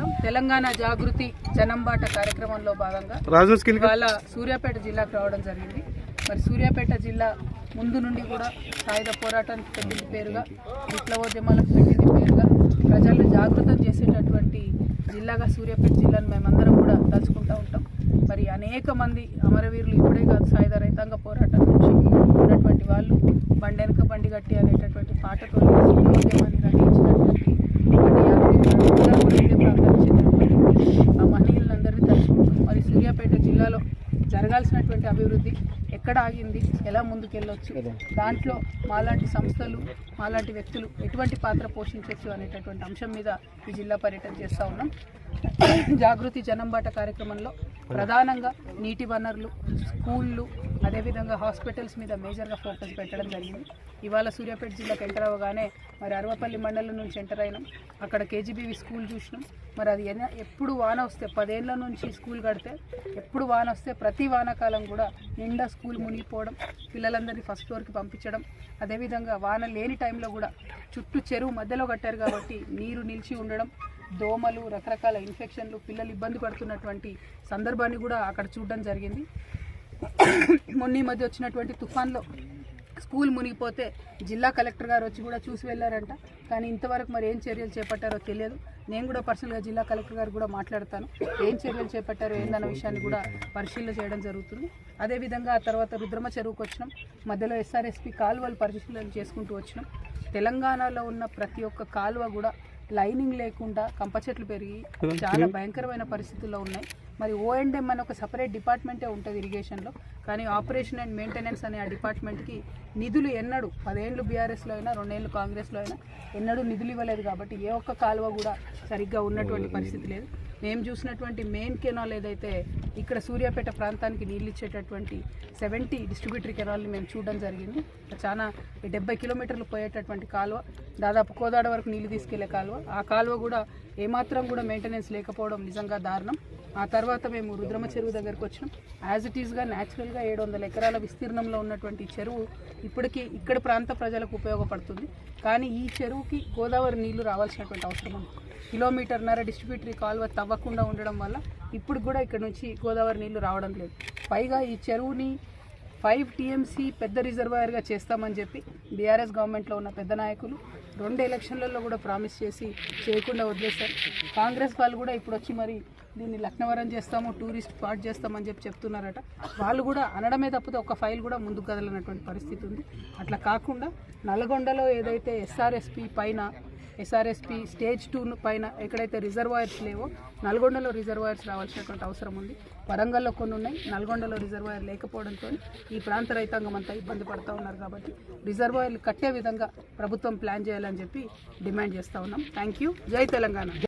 నమస్కారం. తెలంగాణ జాగృతి జనంబాట కార్యక్రమంలో భాగంగా ఇవాళ సూర్యాపేట జిల్లాకు రావడం జరిగింది. మరి సూర్యాపేట జిల్లా ముందు నుండి కూడా సాయుధ పోరాటానికి పెట్టింది పేరుగా, విప్లవోద్యమాలకు పెట్టింది పేరుగా, ప్రజలను జాగృతం చేసేటటువంటి జిల్లాగా సూర్యాపేట జిల్లాను మేమందరం కూడా తలుచుకుంటూ ఉంటాం. మరి అనేక మంది అమరవీరులు ఇప్పుడే కాదు, సాయుధ రైతాంగ పోరాటం నుంచి ఉన్నటువంటి వాళ్ళు బండెనక బండి గట్టి అనేటటువంటి పాటతో విప్లవోద్యమాన్ని రచించినటువంటి ఆ మహనీయులందరినీ తలుచుకుంటాం. మరి సూర్యాపేట జిల్లాలో జరగాల్సినటువంటి అభివృద్ధి ఎక్కడ ఆగింది, ఎలా ముందుకెళ్ళొచ్చు, దాంట్లో మాలాంటి సంస్థలు మాలాంటి వ్యక్తులు ఎటువంటి పాత్ర పోషించవచ్చు అనేటటువంటి అంశం మీద ఈ జిల్లా పర్యటన చేస్తూ ఉన్నాం. జాగృతి జనంబాట కార్యక్రమంలో ప్రధానంగా నీటి వనరులు, స్కూళ్ళు, అదేవిధంగా హాస్పిటల్స్ మీద మేజర్గా ఫోకస్ పెట్టడం జరిగింది. ఇవాళ సూర్యాపేట జిల్లాకు ఎంటర్ అవ్వగానే మరి అరవపల్లి మండలం నుంచి ఎంటర్ అయినాం. అక్కడ కేజీబీవి స్కూల్ చూసినాం. మరి అది ఎప్పుడు వాన వస్తే 10 ఏళ్ళ నుంచి స్కూల్ కడితే ఎప్పుడు వాన వస్తే ప్రతి వానాకాలం కూడా నిండా స్కూల్ మునిగిపోవడం, పిల్లలందరినీ ఫస్ట్ ఫ్లోర్కి పంపించడం, అదేవిధంగా వాన లేని టైంలో కూడా చుట్టూ చెరువు మధ్యలో కట్టారు కాబట్టి నీరు నిలిచి ఉండడం, దోమలు, రకరకాల ఇన్ఫెక్షన్లు, పిల్లలు ఇబ్బంది పడుతున్నటువంటి సందర్భాన్ని కూడా అక్కడ చూడడం జరిగింది. మొన్న మధ్య వచ్చినటువంటి తుఫాన్లో స్కూల్ మునిగిపోతే జిల్లా కలెక్టర్ గారు వచ్చి కూడా చూసి వెళ్ళారంట. కానీ ఇంతవరకు మరి ఏం చర్యలు చేపట్టారో తెలియదు. నేను కూడా పర్సనల్గా జిల్లా కలెక్టర్ గారు కూడా మాట్లాడతాను, ఏం చర్యలు చేపట్టారో ఏందన్న విషయాన్ని కూడా పరిశీలన చేయడం జరుగుతుంది. అదేవిధంగా ఆ తర్వాత రుద్రమ చెరువుకు వచ్చినాం. మధ్యలో ఎస్ఆర్ఎస్పి కాలువలు పరిశీలన చేసుకుంటూ వచ్చినాం. తెలంగాణలో ఉన్న ప్రతి ఒక్క కాలువ కూడా లైనింగ్ లేకుండా కంప చెట్లు పెరిగి చాలా భయంకరమైన పరిస్థితుల్లో ఉన్నాయి. మరి O&M అని ఒక సపరేట్ డిపార్ట్మెంటే ఉంటుంది ఇరిగేషన్లో, కానీ ఆపరేషన్ అండ్ మెయింటెనెన్స్ అనే ఆ డిపార్ట్మెంట్కి నిధులు ఎన్నడూ 10 ఏళ్ళు బీఆర్ఎస్లో అయినా 2 ఏళ్ళు కాంగ్రెస్లో అయినా ఎన్నడూ నిధులు ఇవ్వలేదు. కాబట్టి ఏ ఒక్క కాలువ కూడా సరిగ్గా ఉన్నటువంటి పరిస్థితి లేదు. మేము చూసినటువంటి మెయిన్ కెనాల్ ఏదైతే ఇక్కడ సూర్యాపేట ప్రాంతానికి నీళ్ళు ఇచ్చేటటువంటి 70 డిస్ట్రిబ్యూటరీ కెనాల్ని మేము చూడడం జరిగింది. చాలా 70 కిలోమీటర్లు పోయేటటువంటి కాలువ, దాదాపు కోదాడ వరకు నీళ్ళు తీసుకెళ్లే కాలువ. ఆ కాలువ కూడా ఏమాత్రం కూడా మెయింటెనెన్స్ లేకపోవడం నిజంగా దారుణం. ఆ తర్వాత మేము రుద్రమ చెరువు దగ్గరకు వచ్చినాం. యాజ్ ఇట్ ఈస్గా న్యాచురల్గా 700 ఎకరాల విస్తీర్ణంలో ఉన్నటువంటి చెరువు ఇప్పటికీ ఇక్కడ ప్రాంత ప్రజలకు ఉపయోగపడుతుంది. కానీ ఈ చెరువుకి గోదావరి నీళ్లు రావాల్సినటువంటి అవసరం ఉంది. 1.5 కిలోమీటర్ డిస్ట్రిబ్యూటరీ కాలువ తవ్వకుండా ఉండడం వల్ల ఇప్పుడు కూడా ఇక్కడ నుంచి గోదావరి నీళ్లు రావడం లేదు. పైగా ఈ చెరువుని 5 TMC పెద్ద రిజర్వాయర్గా చేస్తామని చెప్పి బీఆర్ఎస్ గవర్నమెంట్లో ఉన్న పెద్ద నాయకులు 2 ఎలక్షన్లలో కూడా ప్రామిస్ చేసి చేయకుండా వదిలేశారు. కాంగ్రెస్ వాళ్ళు కూడా ఇప్పుడు వచ్చి మరి దీన్ని లక్నవరం చేస్తాము, టూరిస్ట్ స్పాట్ చేస్తామని చెప్పి చెప్తున్నారట. వాళ్ళు కూడా అనడమే తప్పితే ఒక ఫైల్ కూడా ముందుకు కదలనటువంటి పరిస్థితి ఉంది. అట్లా కాకుండా నల్గొండలో ఏదైతే ఎస్ఆర్ఎస్పి స్టేజ్ 2 పైన ఎక్కడైతే రిజర్వాయర్స్ లేవో నల్గొండలో రిజర్వాయర్స్ రావాల్సినటువంటి అవసరం ఉంది. వరంగల్లో కొన్ని ఉన్నాయి, నల్గొండలో రిజర్వాయర్ లేకపోవడంతో ఈ ప్రాంత రైతాంగం అంతా ఇబ్బంది పడుతూ ఉన్నారు. కాబట్టి రిజర్వాయర్లు కట్టే విధంగా ప్రభుత్వం ప్లాన్ చేయాలని చెప్పి డిమాండ్ చేస్తూ ఉన్నాం. Thank you. జై తెలంగాణ.